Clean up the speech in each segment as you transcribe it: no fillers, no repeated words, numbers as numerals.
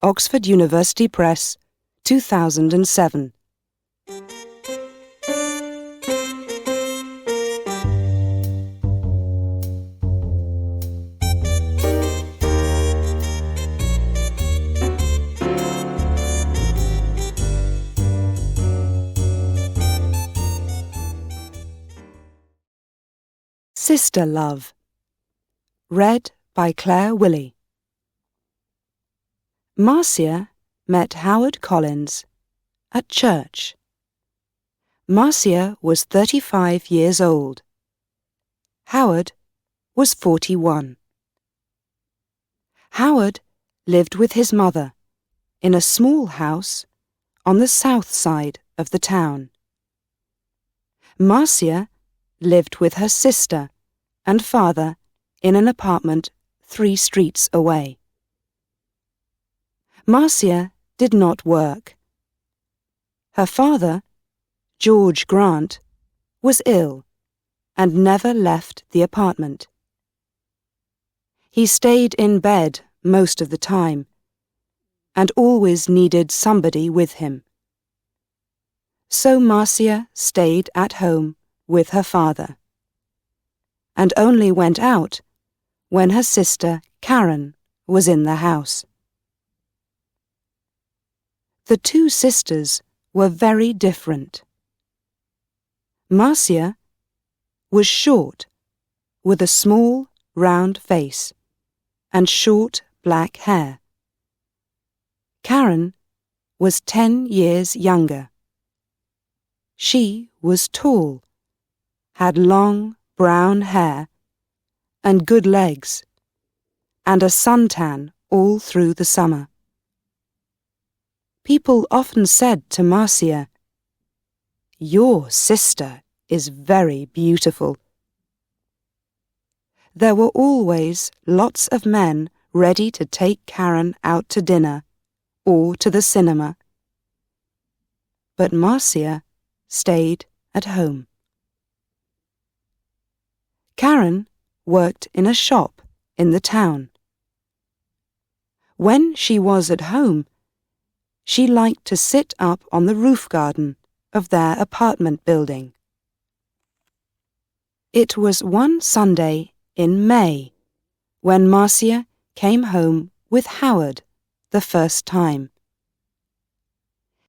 Oxford University Press, 2007. Sister Love. Read by Claire Willey. Marcia met Howard Collins at church. Marcia was 35 years old. Howard was 41. Howard lived with his mother in a small house on the south side of the town. Marcia lived with her sister and father in an apartment 3 streets away. Marcia did not work. Her father, George Grant, was ill and never left the apartment. He stayed in bed most of the time and always needed somebody with him. So Marcia stayed at home with her father and only went out when her sister Karen was in the house. The 2 sisters were very different. Marcia was short, with a small, round face and short black hair. Karen was 10 years younger. She was tall, had long brown hair and good legs, and a suntan all through the summer. People often said to Marcia, "Your sister is very beautiful." There were always lots of men ready to take Karen out to dinner or to the cinema. But Marcia stayed at home. Karen worked in a shop in the town. When she was at home, she liked to sit up on the roof garden of their apartment building. It was one Sunday in May when Marcia came home with Howard the first time.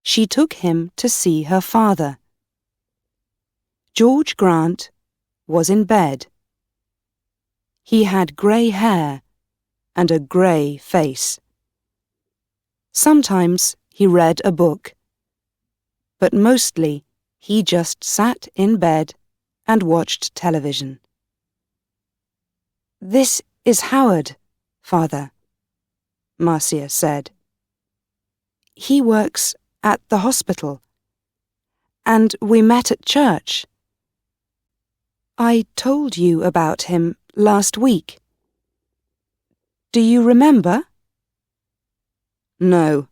She took him to see her father. George Grant was in bed. He had grey hair and a grey face. Sometimes he read a book, but mostly he just sat in bed and watched television. "This is Howard, Father," Marcia said. "He works at the hospital, and we met at church. I told you about him last week. Do you remember?" "No,"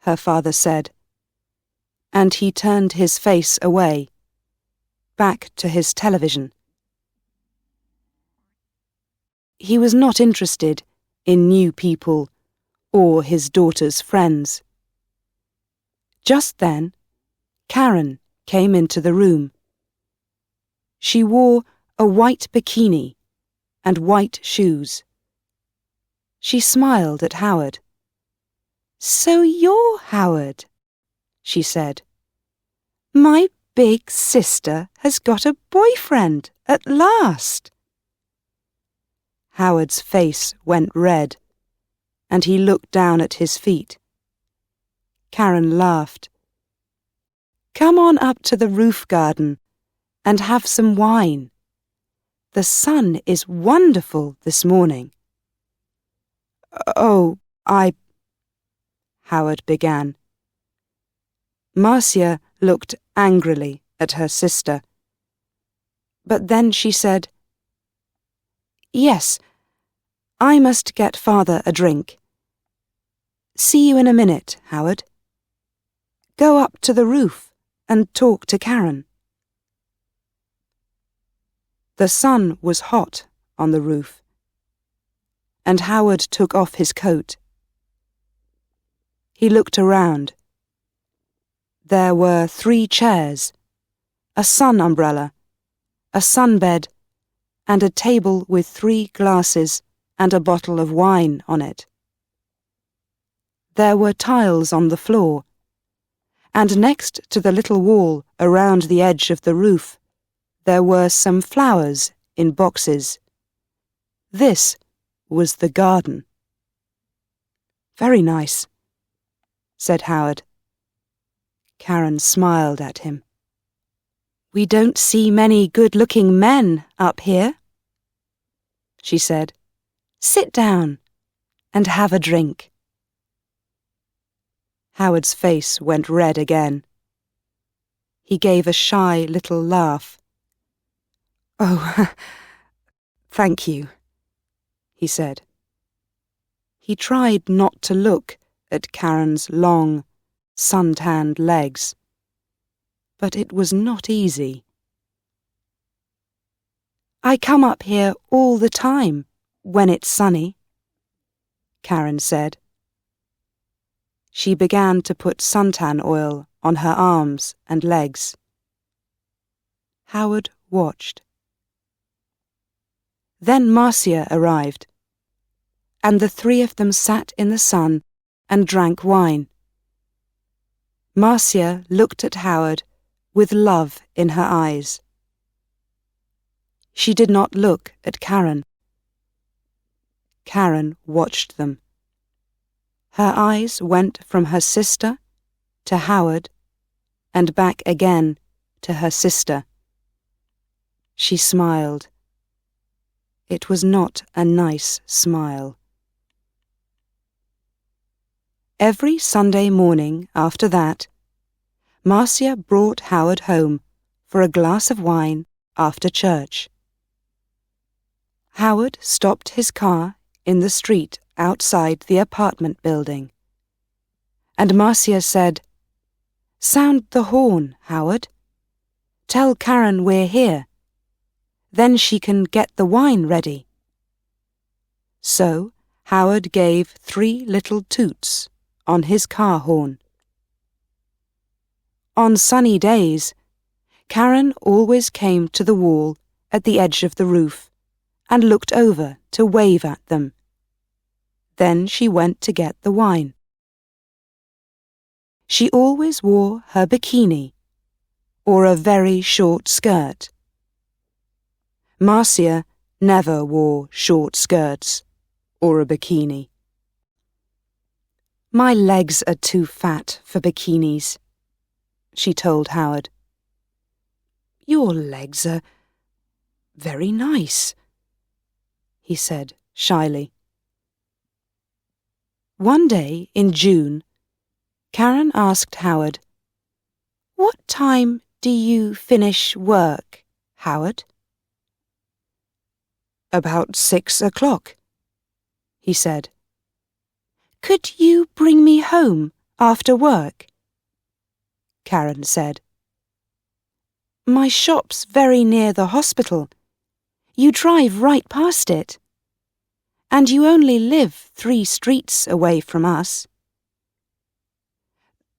her father said, and he turned his face away, back to his television. He was not interested in new people or his daughter's friends. Just then, Karen came into the room. She wore a white bikini and white shoes. She smiled at Howard. "So you're Howard," she said. "My big sister has got a boyfriend at last." Howard's face went red, and he looked down at his feet. Karen laughed. "Come on up to the roof garden and have some wine. The sun is wonderful this morning." "Oh, Howard began. Marcia looked angrily at her sister. But then she said, "Yes, I must get Father a drink. See you in a minute, Howard. Go up to the roof and talk to Karen." The sun was hot on the roof, and Howard took off his coat. He looked around. There were 3 chairs, a sun umbrella, a sunbed, and a table with 3 glasses and a bottle of wine on it. There were tiles on the floor, and next to the little wall around the edge of the roof, there were some flowers in boxes. This was the garden. "Very nice," said Howard. Karen smiled at him. "We don't see many good-looking men up here," she said. "Sit down and have a drink." Howard's face went red again. He gave a shy little laugh. "Oh, thank you," he said. He tried not to look at Karen's long, sun-tanned legs, but it was not easy. "I come up here all the time when it's sunny," Karen said. She began to put suntan oil on her arms and legs. Howard watched. Then Marcia arrived, and the 3 of them sat in the sun and drank wine. Marcia looked at Howard with love in her eyes. She did not look at Karen. Karen watched them. Her eyes went from her sister to Howard and back again to her sister. She smiled. It was not a nice smile. Every Sunday morning after that, Marcia brought Howard home for a glass of wine after church. Howard stopped his car in the street outside the apartment building, and Marcia said, "Sound the horn, Howard. Tell Karen we're here. Then she can get the wine ready." So Howard gave 3 little toots on his car horn. On sunny days, Karen always came to the wall at the edge of the roof and looked over to wave at them. Then she went to get the wine. She always wore her bikini, or a very short skirt. Marcia never wore short skirts or a bikini. "My legs are too fat for bikinis," she told Howard. "Your legs are very nice," he said shyly. One day in June, Karen asked Howard, "What time do you finish work, Howard?" "About 6 o'clock," he said. "Could you bring me home after work?" Karen said. "My shop's very near the hospital. You drive right past it. And you only live 3 streets away from us."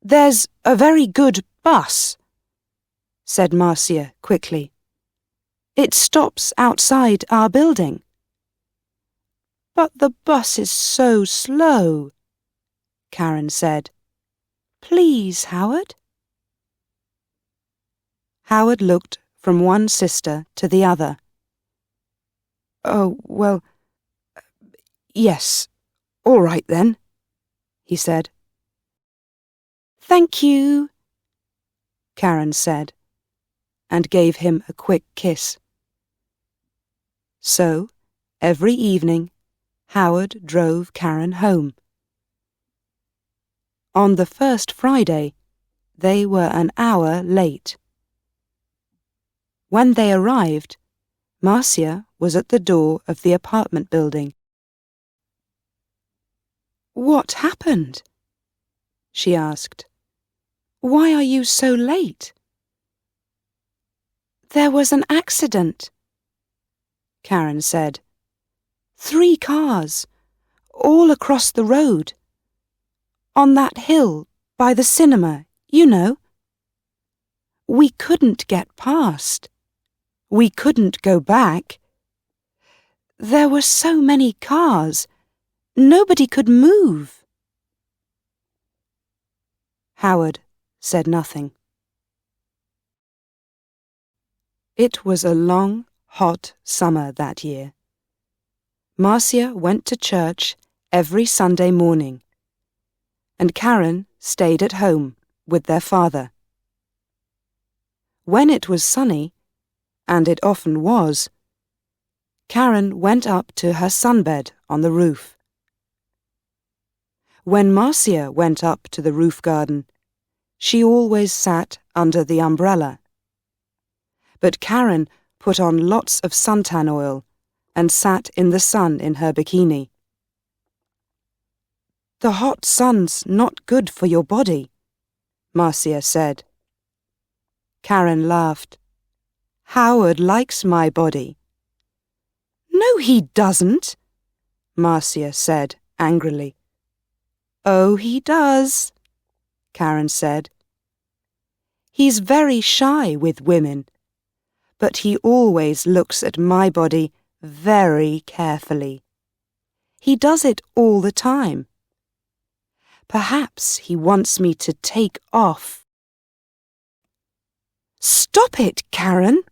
"There's a very good bus," said Marcia quickly. "It stops outside our building." "But the bus is so slow," Karen said. "Please, Howard." Howard looked from one sister to the other. "Oh, well, yes, all right then," he said. "Thank you," Karen said, and gave him a quick kiss. So, every evening, Howard drove Karen home. On the first Friday, they were an hour late. When they arrived, Marcia was at the door of the apartment building. "What happened?" she asked. "Why are you so late?" "There was an accident," Karen said. 3 cars, all across the road. On that hill, by the cinema, you know. We couldn't get past. We couldn't go back. There were so many cars. Nobody could move. Howard said nothing. It was a long, hot summer that year. Marcia went to church every Sunday morning, and Karen stayed at home with their father. When it was sunny, and it often was, Karen went up to her sunbed on the roof. When Marcia went up to the roof garden, she always sat under the umbrella. But Karen put on lots of suntan oil and sat in the sun in her bikini. "The hot sun's not good for your body," Marcia said. Karen laughed. "Howard likes my body." "No, he doesn't," Marcia said angrily. "Oh, he does," Karen said. "He's very shy with women, but he always looks at my body very carefully. He does it all the time. Perhaps he wants me to take off." "Stop it, Karen,"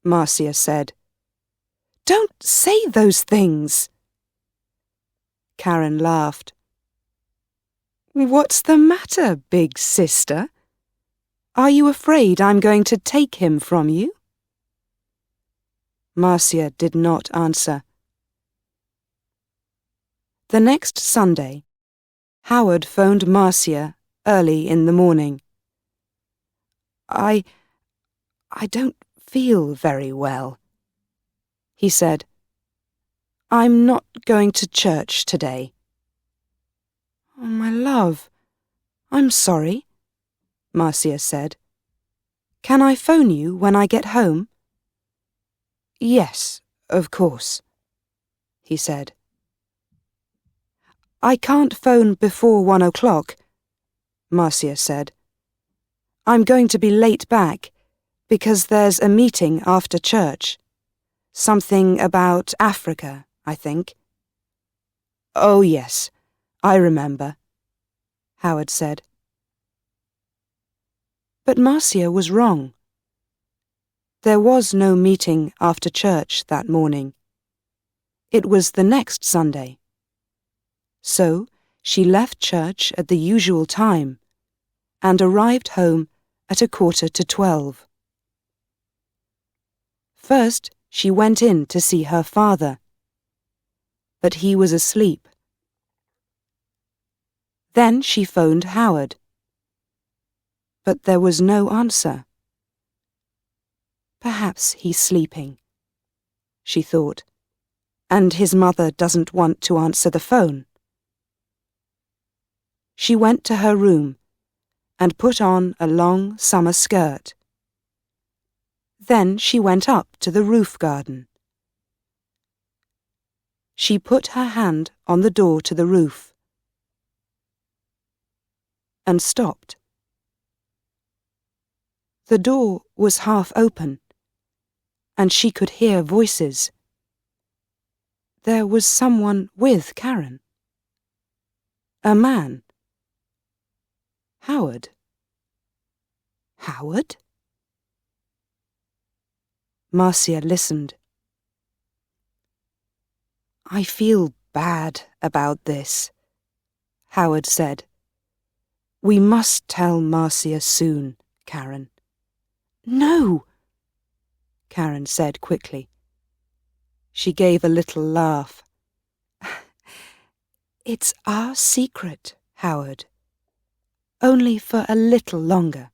Marcia said. "Don't say those things." Karen laughed. "What's the matter, big sister? Are you afraid I'm going to take him from you?" Marcia did not answer. The next Sunday, Howard phoned Marcia early in the morning. I don't feel very well," he said. "I'm not going to church today." "Oh, my love, I'm sorry," Marcia said. "Can I phone you when I get home?" "Yes, of course," he said. "I can't phone before 1 o'clock," Marcia said. "I'm going to be late back because there's a meeting after church. Something about Africa, I think." "Oh, yes, I remember," Howard said. But Marcia was wrong. There was no meeting after church that morning. It was the next Sunday. So she left church at the usual time and arrived home at 11:45. First, she went in to see her father, but he was asleep. Then she phoned Howard, but there was no answer. Perhaps he's sleeping, she thought, and his mother doesn't want to answer the phone. She went to her room and put on a long summer skirt. Then she went up to the roof garden. She put her hand on the door to the roof and stopped. The door was half open, and she could hear voices. There was someone with Karen. A man. Howard. Howard? Marcia listened. "I feel bad about this," Howard said. "We must tell Marcia soon, Karen." "No," Karen said quickly. She gave a little laugh. "It's our secret, Howard. Only for a little longer.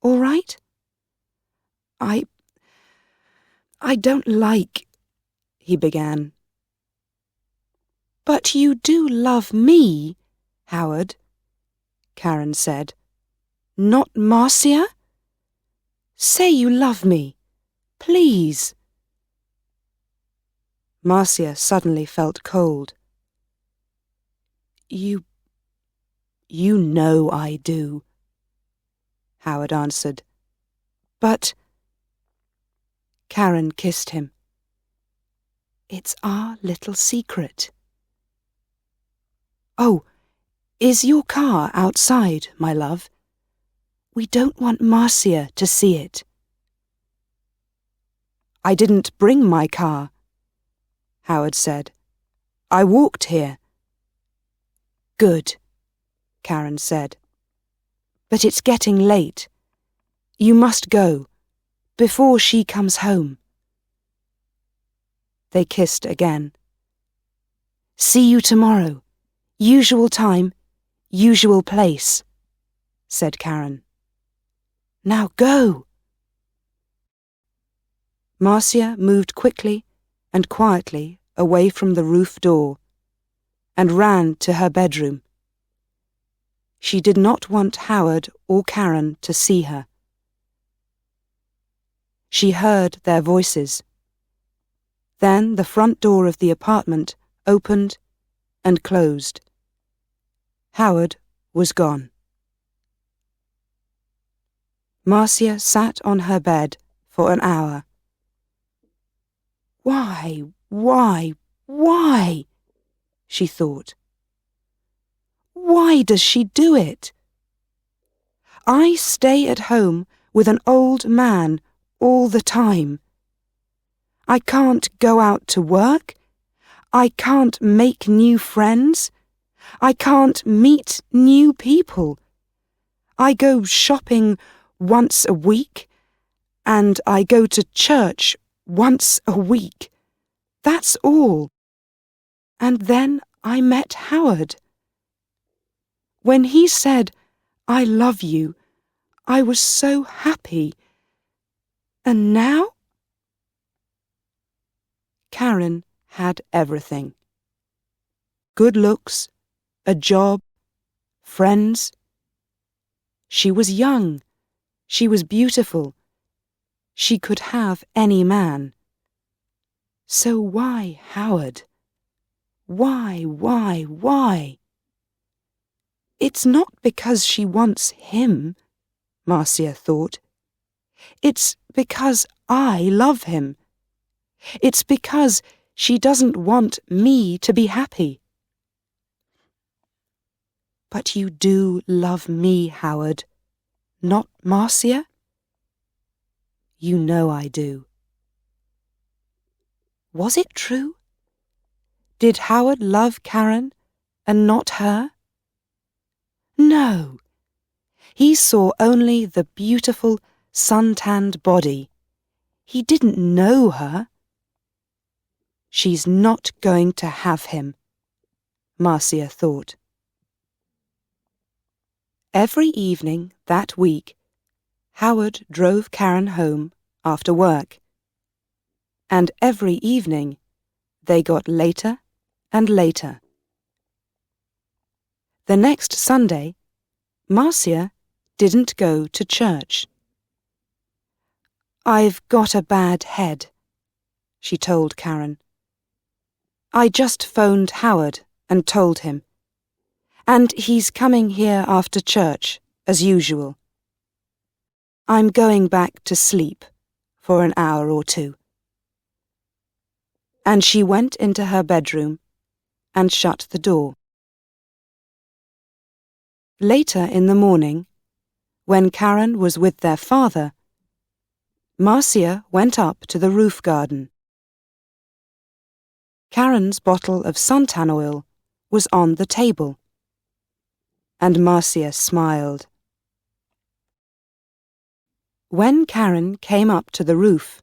All right? I don't like," he began. "But you do love me, Howard," Karen said. "Not Marcia? Say you love me, please." Marcia suddenly felt cold. You You know I do, Howard answered. But... Karen kissed him. It's our little secret. Oh, is your car outside, my love? We don't want Marcia to see it. I didn't bring my car, Howard said. I walked here. Good, Karen said. But it's getting late. You must go, before she comes home. They kissed again. See you tomorrow. Usual time, usual place, said Karen. Now go. Marcia moved quickly and quietly away from the roof door and ran to her bedroom. She did not want Howard or Karen to see her. She heard their voices. Then the front door of the apartment opened and closed. Howard was gone. Marcia sat on her bed for an hour. Why, she thought. Why does she do it? I stay at home with an old man all the time. I can't go out to work. I can't make new friends. I can't meet new people. I go shopping once a week, and I go to church once a week. That's all. And then I met Howard. When he said, I love you, I was so happy. And now? Karen had everything. Good looks, a job, friends. She was young. She was beautiful. She could have any man. So why Howard? Why? It's not because she wants him, Marcia thought. It's because I love him. It's because she doesn't want me to be happy. But you do love me, Howard, not Marcia? You know I do. Was it true? Did Howard love Karen and not her? No. He saw only the beautiful, sun-tanned body. He didn't know her. She's not going to have him, Marcia thought. Every evening that week, Howard drove Karen home after work. And every evening, they got later and later. The next Sunday, Marcia didn't go to church. I've got a bad head, she told Karen. I just phoned Howard and told him. And he's coming here after church, as usual. I'm going back to sleep for an hour or two. And she went into her bedroom and shut the door. Later in the morning, when Karen was with their father, Marcia went up to the roof garden. Karen's bottle of suntan oil was on the table, and Marcia smiled. When Karen came up to the roof,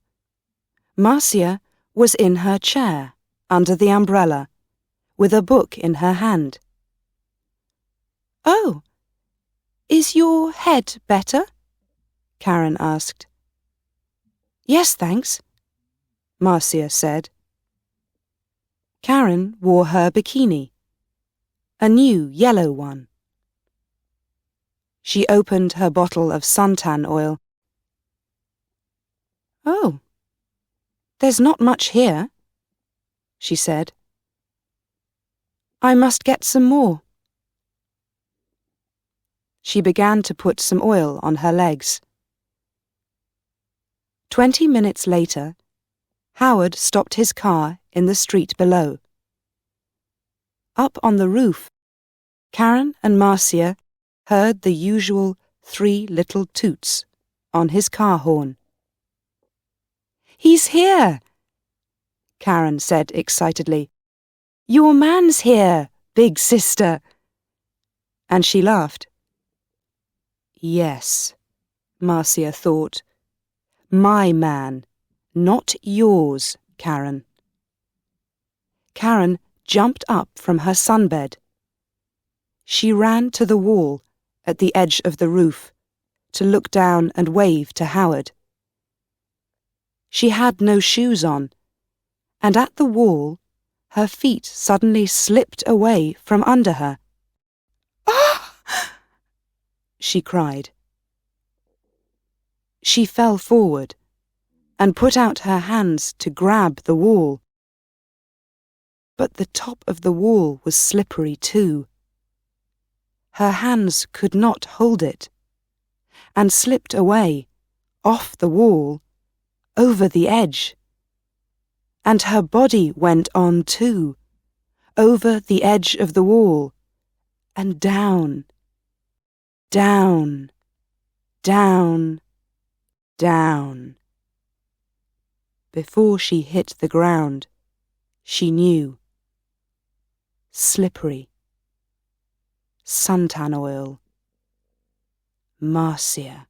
Marcia was in her chair under the umbrella, with a book in her hand. Oh, is your head better? Karen asked. Yes, thanks, Marcia said. Karen wore her bikini, a new yellow one. She opened her bottle of suntan oil. Oh, there's not much here, she said. I must get some more. She began to put some oil on her legs. 20 minutes later, Howard stopped his car in the street below. Up on the roof, Karen and Marcia heard the usual 3 little toots on his car horn. "He's here!" Karen said excitedly. "Your man's here, big sister!" And she laughed. Yes, Marcia thought. My man, not yours, Karen. Karen jumped up from her sunbed. She ran to the wall at the edge of the roof to look down and wave to Howard. She had no shoes on, and at the wall, her feet suddenly slipped away from under her. "Ah!" she cried. She fell forward and put out her hands to grab the wall. But the top of the wall was slippery too. Her hands could not hold it, and slipped away, off the wall, over the edge. And her body went on too, over the edge of the wall, and down, down, down, down. Before she hit the ground, she knew. Slippery. Suntan oil. Marcia.